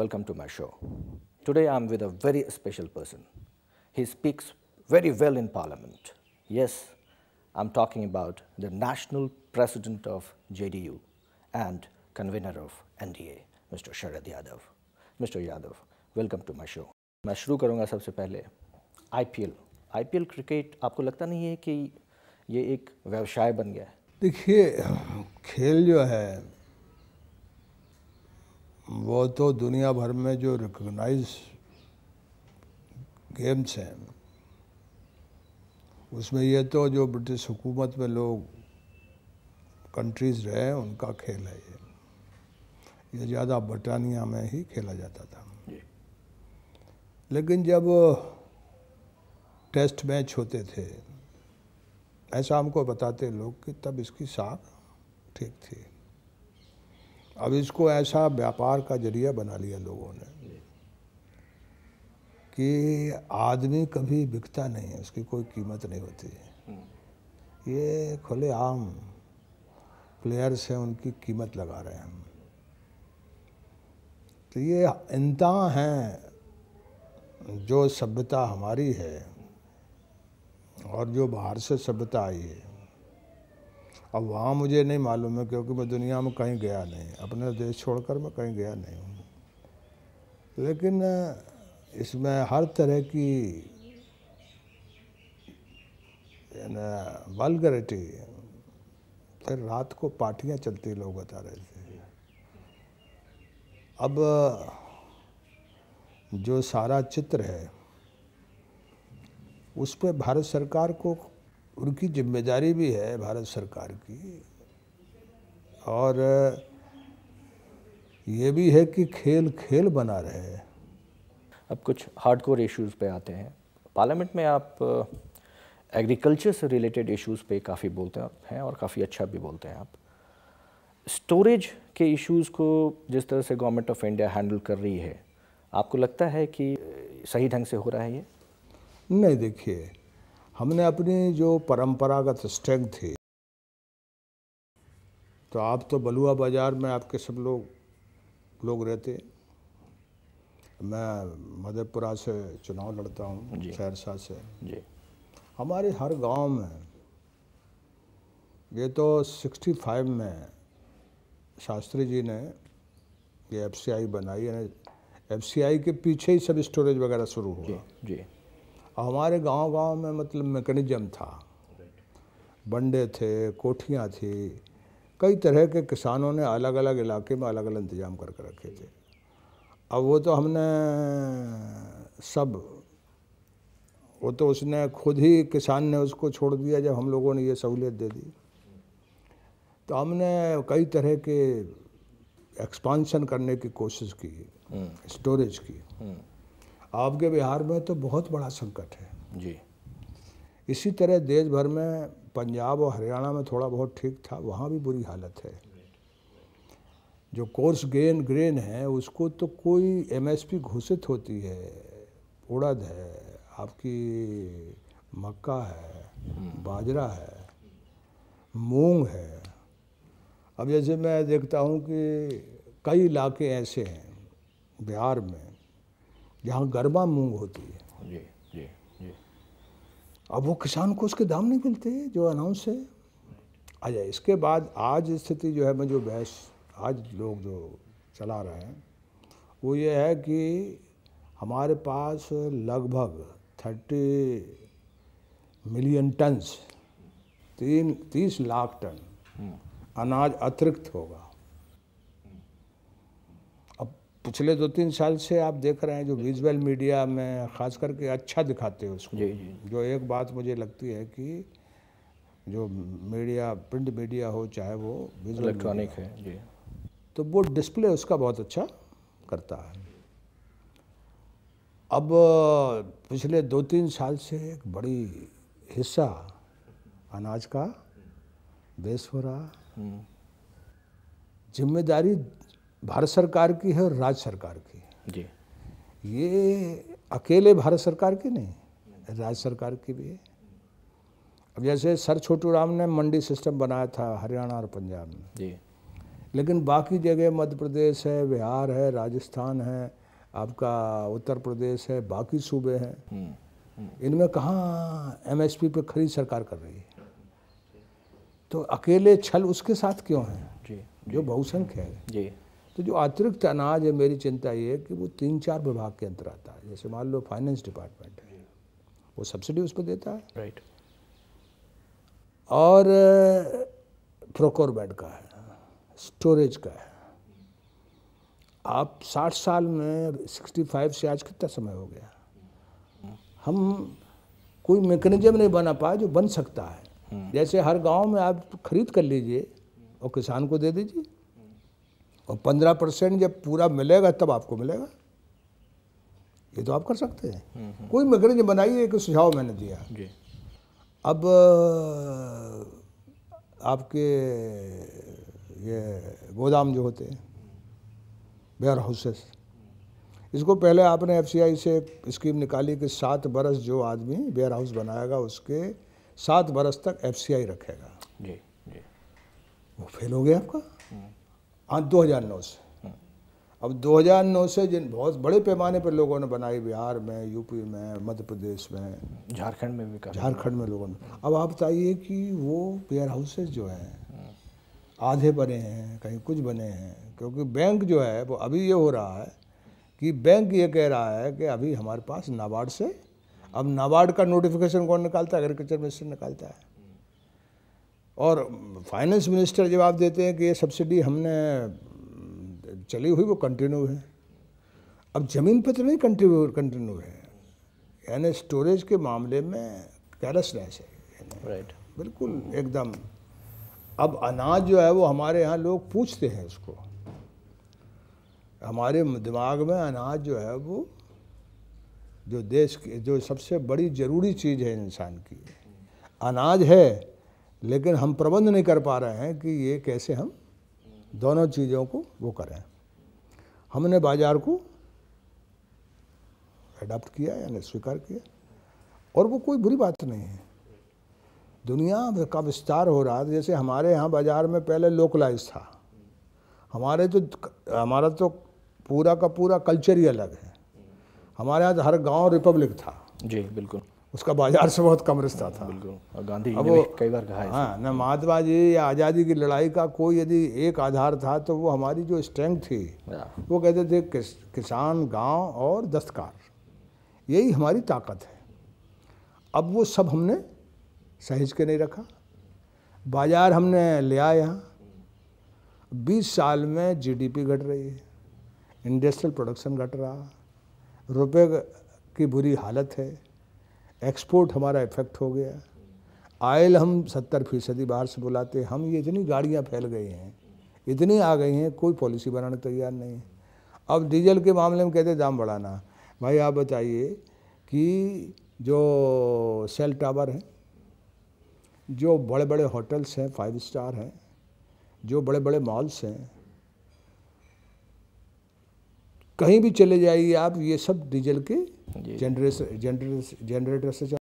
welcome to my show. Today I'm with a very special person. He speaks very well in Parliament. Yes, I'm talking about the National President of JDU and convener of NDA, Mr. Sharad Yadav. Mr. Yadav, welcome to my show. मैं शुरू करूँगा सबसे पहले IPL cricket आपको लगता नहीं है कि ये एक व्यवसाय बन गया है? देखिए, खेल जो है वो तो दुनिया भर में जो रिकॉग्नाइज गेम्स हैं उसमें ये तो जो ब्रिटिश हुकूमत में लोग कंट्रीज़ रहे हैं उनका खेल है। ये ज़्यादा ब्रिटानिया में ही खेला जाता था। लेकिन जब टेस्ट मैच होते थे ऐसा हमको बताते लोग कि तब इसकी साख ठीक थी। अब इसको ऐसा व्यापार का जरिया बना लिया लोगों ने कि आदमी कभी बिकता नहीं है, उसकी कोई कीमत नहीं होती है। ये खुलेआम प्लेयर्स हैं, उनकी कीमत लगा रहे हैं हम। तो ये इंतहा हैं जो सभ्यता हमारी है और जो बाहर से सभ्यता आई है। अब वहाँ मुझे नहीं मालूम है क्योंकि मैं दुनिया में कहीं गया नहीं, अपने देश छोड़कर मैं कहीं गया नहीं हूँ। लेकिन इसमें हर तरह की वल्गैरिटी, फिर रात को पार्टियाँ चलती लोग बता रहे थे। अब जो सारा चित्र है उस पर भारत सरकार को उनकी जिम्मेदारी भी है, भारत सरकार की, और ये भी है कि खेल खेल बना रहे। अब कुछ हार्डकोर इश्यूज़ पे आते हैं। पार्लियामेंट में आप एग्रीकल्चर से रिलेटेड इश्यूज़ पे काफ़ी बोलते हैं और काफ़ी अच्छा भी बोलते हैं आप। स्टोरेज के इश्यूज़ को जिस तरह से गवर्नमेंट ऑफ इंडिया हैंडल कर रही है, आपको लगता है कि सही ढंग से हो रहा है ये? नहीं, देखिए, हमने अपनी जो परंपरागत स्ट्रेंथ थी, तो आप तो बलुआ बाज़ार में आपके सब लोग रहते। मैं मधेपुरा से चुनाव लड़ता हूँ, सहरसा से जी। हमारे हर गांव में, ये तो 65 में शास्त्री जी ने ये FCI बनाई है। FCI के पीछे ही सब स्टोरेज वगैरह शुरू हुआ। जी। हमारे गांव में मतलब मैकेनिज्म था, बंडे थे, कोठियाँ थी, कई तरह के किसानों ने अलग अलग इलाके में अलग अलग इंतजाम करके रखे थे। अब वो तो हमने वो तो उसने खुद ही, किसान ने उसको छोड़ दिया जब हम लोगों ने ये सहूलियत दे दी। तो हमने कई तरह के एक्सपांशन करने की कोशिश की, स्टोरेज की। आपके बिहार में तो बहुत बड़ा संकट है जी। इसी तरह देश भर में, पंजाब और हरियाणा में थोड़ा बहुत ठीक था, वहाँ भी बुरी हालत है। जो कोर्स ग्रेन है उसको तो कोई MSP घोषित होती है, उड़द है, आपकी मक्का है, बाजरा है, मूंग है। अब जैसे मैं देखता हूँ कि कई इलाके ऐसे हैं बिहार में जहाँ गर्मा मूंग होती है। जी। अब वो किसान को उसके दाम नहीं मिलते जो अनाउंस है। अच्छा, इसके बाद आज स्थिति जो है, मैं जो बहस आज लोग जो चला रहे हैं वो ये है कि हमारे पास लगभग 30 मिलियन टन्स, 30 लाख टन अनाज अतिरिक्त होगा। अब पिछले 2-3 साल से आप देख रहे हैं जो विजुअल मीडिया में ख़ास करके अच्छा दिखाते हैं उसको। जी। जो एक बात मुझे लगती है कि जो मीडिया, प्रिंट मीडिया हो चाहे वो विजुअल इलेक्ट्रॉनिक है जी, तो वो डिस्प्ले उसका बहुत अच्छा करता है। अब पिछले 2-3 साल से एक बड़ी हिस्सा अनाज का वेस्ट हो रहा। जिम्मेदारी भारत सरकार की है और राज्य सरकार की जी। ये अकेले भारत सरकार की नहीं, राज्य सरकार की भी है। अब जैसे सर छोटू राम ने मंडी सिस्टम बनाया था हरियाणा और पंजाब में जी। लेकिन बाकी जगह मध्य प्रदेश है, बिहार है, राजस्थान है, आपका उत्तर प्रदेश है, बाकी सूबे हैं, इनमें कहाँ एमएसपी पे खरीद सरकार कर रही है। तो अकेले छल उसके साथ क्यों है जी, जो बहुसंख्य है जी, तो जो अतिरिक्त अनाज है, मेरी चिंता ये है कि वो 3-4 विभाग के अंतर आता है। जैसे मान लो फाइनेंस डिपार्टमेंट है, वो सब्सिडी उस पर देता है, राइट, और प्रोक्योरमेंट का है, स्टोरेज का है। आप 60 साल में 65 से आज कितना समय हो गया, हम कोई मैकेनिज्म नहीं बना पाए जो बन सकता है। जैसे हर गांव में आप खरीद कर लीजिए और किसान को दे दीजिए, और 15% जब पूरा मिलेगा तब आपको मिलेगा। ये तो आप कर सकते हैं। कोई मैकेनिज्म बनाइए, एक सुझाव मैंने दिया। जी, अब आपके ये गोदाम जो होते हैं, वेयर हाउसेस, इसको पहले आपने एफसीआई से एक स्कीम निकाली कि 7 बरस जो आदमी वेयर हाउस बनाएगा उसके 7 बरस तक एफसीआई रखेगा। जी, जी, वो फेल हो गया आपका। हाँ, 2009 से। अब 2009 से जिन बहुत बड़े पैमाने पर लोगों ने बनाई, बिहार में, यूपी में, मध्य प्रदेश में, झारखंड में भी काफी, झारखंड में लोगों ने। अब आप बताइए कि वो वेयर हाउसेस जो हैं आधे बने हैं, कहीं कुछ बने हैं, क्योंकि बैंक जो है वो अभी ये हो रहा है कि बैंक ये कह रहा है कि अभी हमारे पास नाबार्ड से, अब नाबार्ड का नोटिफिकेशन कौन निकालता है? एग्रीकल्चर मिनिस्टर निकालता है। और फाइनेंस मिनिस्टर जवाब देते हैं कि ये सब्सिडी हमने चली हुई वो कंटिन्यू है। अब ज़मीन पर तो नहीं कंटिन्यू है, यानी स्टोरेज के मामले में केयरलेसनेस है, राइट, बिल्कुल एकदम। अब अनाज जो है वो हमारे यहाँ लोग पूछते हैं उसको, हमारे दिमाग में अनाज जो है वो जो देश की जो सबसे बड़ी ज़रूरी चीज़ है इंसान की, अनाज है, लेकिन हम प्रबंध नहीं कर पा रहे हैं कि ये कैसे हम दोनों चीज़ों को वो करें। हमने बाज़ार को अडॉप्ट किया, यानी स्वीकार किया, और वो कोई बुरी बात नहीं है। दुनिया का विस्तार हो रहा है। जैसे हमारे यहाँ बाज़ार में पहले लोकलाइज था, हमारा तो पूरा का पूरा कल्चर ही अलग है। हमारे यहाँ तो हर गांव रिपब्लिक था। जी, बिल्कुल, उसका बाजार से बहुत कम रिश्ता था। बिल्कुल। और गांधी जी ने भी कई बार कहा है। हाँ, न महात्मा जी या आज़ादी की लड़ाई का कोई यदि एक आधार था तो वो हमारी जो स्ट्रेंथ थी, वो कहते थे किसान, गांव और दस्तकार, यही हमारी ताकत है। अब वो सब हमने सहेज के नहीं रखा, बाजार हमने ले आया। यहाँ 20 साल में जीडीपी घट रही है, इंडस्ट्रियल प्रोडक्शन घट रहा, रुपए की बुरी हालत है, एक्सपोर्ट हमारा इफेक्ट हो गया, ऑयल हम 70% बाहर से बुलाते, हम ये इतनी गाड़ियाँ फैल गई हैं, इतनी आ गई हैं, कोई पॉलिसी बनाने तैयार नहीं है। अब डीजल के मामले में कहते दाम बढ़ाना। भाई आप बताइए कि जो सेल टावर हैं, जो बड़े बड़े होटल्स हैं, 5 स्टार हैं, जो बड़े बड़े मॉल्स हैं, कहीं भी चले जाइए आप, ये सब डीजल के जनरेटर से